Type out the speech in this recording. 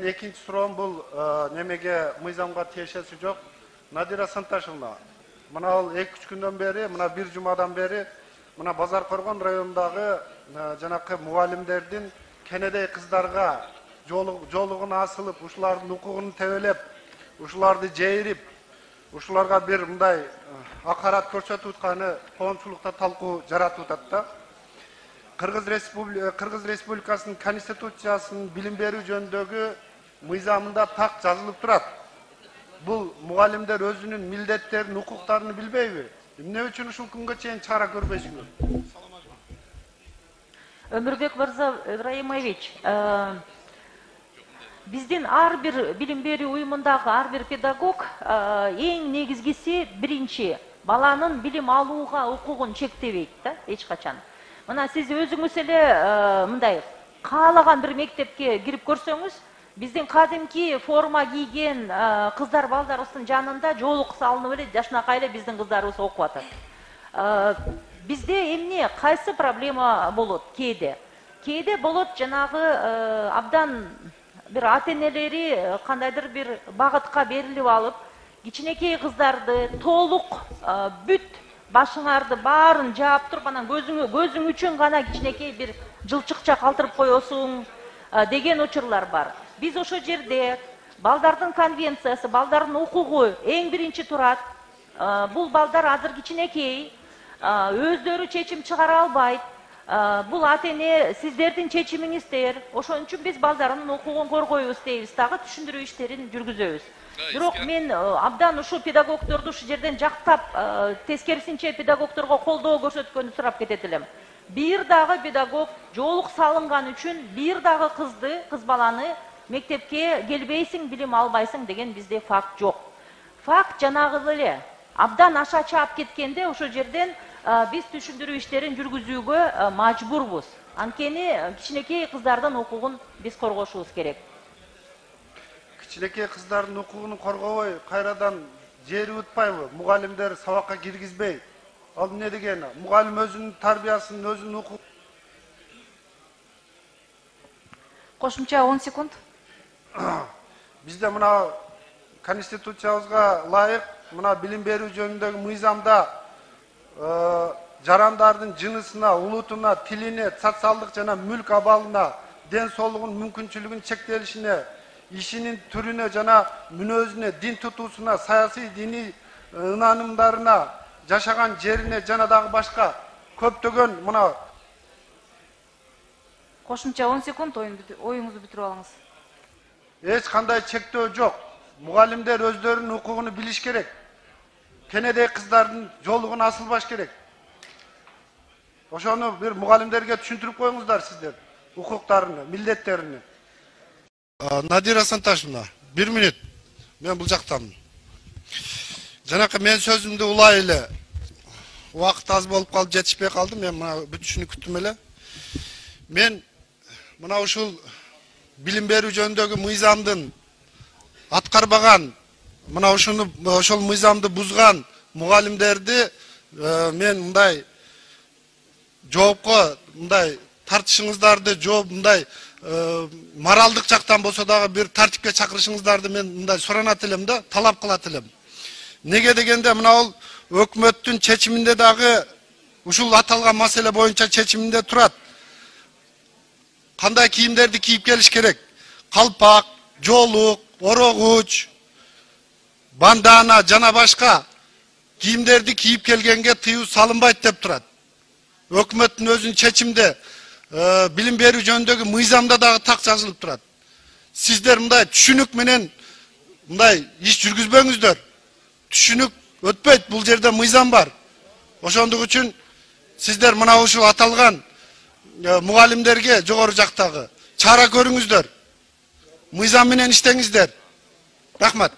Менин экинчи суроом бул немеге мыйзамга тиешеси жок. Надира Санташевна, мына ал 2-3 күндөн бери, мына бир жумадан бери, мына Базар Коргон районундагы жанакы мугалимдердин кенедей кыздарга жолугун асылып, ушулардын укугун тебелеп, ушуларды жейрип, ушуларга бир мындай акарат көрсөтүп атканы коомчулукта талкуу жаратып атат да. Кыргыз Республикасынын Конституциясынын билим берүү жөнүндөгү мыйзамында так жазылып турат. Бул мугалимдер өзүнүн милдеттерин, укуктарын билбейби? Эмне үчүн ушул күнгө чейин чара көрбөйсүңөр? Өмүрбек Мырза Ибраимович, биздин ар бир билим берүү уюмундагы ар бир педагог эң негизгиси биринчи баланын билим алууга укугун чектебейт да, эч качан. Мына сиз өзүңүз эле мындай каалаган бир мектепке кирип көрсөңүз, биздин кадимки форма кийген кыздар балдарыбыздын жанында жоолук салынып эле жашынакай эле биздин кыздарыбыз окуп атат. Бизде эмне, кайсы проблема болот кээде? Кээде болот жанагы абдан бир ата-энелери кандайдыр бир багытка берилип алып, кичинекей кыздарды толук бүт башыңарды баарын жаап туруп, анан көзүң үчүн гана кичинекей бир жылчыкча калтырып коесуң деген учурлар бар. Биз ошо жерде балдардын конвенциясы, балдардын укугу эң биринчи турат. Бул балдар азыр кичинекей, өздөрү чечим чыгара албайт. Бул ата-эне сиздердин чечимиңиздер. Ошон үчүн биз балдардын укугун коргойбуз дейбиз, дагы түшүндүрүү иштерин жүргүзөбүз. Бирок мен абдан ушул педагогдорду ушул жерден жактап, тескерисинче педагогдорго колдоо көрсөткөнү сурап кетет элем. Бир дагы педагог жоолук салынган үчүн бир дагы кыз баланы мектепке келбейсиң, билим албайсың деген бизде факт жок. Факт жанагы эле абдан аша чаап кеткенде ошол жерден биз түшүндүрүү иштерин жүргүзүүгө мажбурбуз. Анткени кичинекей кыздардын укугун биз коргошубуз керек. Кичинекей кыздардын укугун коргобой, кайрадан жери утпайбы? Мугалимдер сабакка киргизбей. Ал эмне дегени? Мугалим өзүнүн тарбиясын, өзүнүн укугун. Кошумча 10 секунд. Бизде мына Конституциябызга ылайык, мына билим берүү жөнүндөгү мыйзамда жарандардын жынысына, улутуна, тилине, социалдык жана мүлк абалына, ден соолугунун мүмкүнчүлүгүнүн чектелишине, ишинин түрүнө жана мүнөзүнө, дин тутуусуна, саясий диний ынанымдарына, жашаган жерине жана дагы башка көптөгөн мына. Кошумча 10 секунд, оюңузду бүтүрүп алыңыз. Эч кандай чектөө жок. Мугалимдер өздөрүнүн укугуну билиш керек. Кенедей кыздардын жолугун асылбаш керек. Ошону бир мугалимдерге түшүндүрүп коюңуздар сиздер, укуктарыны, милдеттерини. Надира Санташевна, 1 минут. Мен бул жактамын. Жанакы мен сөзүмдү улай эле. Убакыт аз болуп калып жетишпей калдым. Мен мына бүтүшүнү күттүм эле. Мен мына ушул билим берүү жөнүндөгү мыйзамдын аткарбаган, мына ошол мыйзамды бузган мугалимдерди мен мындай жоопко, мындай тартышыңыздарды, жооп мындай моралдык жактан болсо дагы бир тартипке чакырышыңыздарды мен мындай суранат элем да, талап кылат элем. Неге дегенде мына ол өкмөттүн чечиминде дагы ушул аталган маселе боюнча чечиминде турат. Кандай кийимдерди кийип келиш керек? Калпак, жоолук, орогуч, бандана жана башка кийимдерди кийип келгенге тыюу салынбайт деп турат. Өкмөттүн өзүнүн чечимде билим берүү жөнүндөгү мыйзамда дагы так жазылып турат. Сиздер мындай түшүнүк менен мындай иш жүргүзбөңүздөр. Түшүнүк өтпөйт, бул жерде мыйзам бар. Ошондук үчүн сиздер мына ушул аталган мугалимдерге жогору жактагы чара көрүңүздөр. Мыйзам менен иштеңиздер. Рахмат.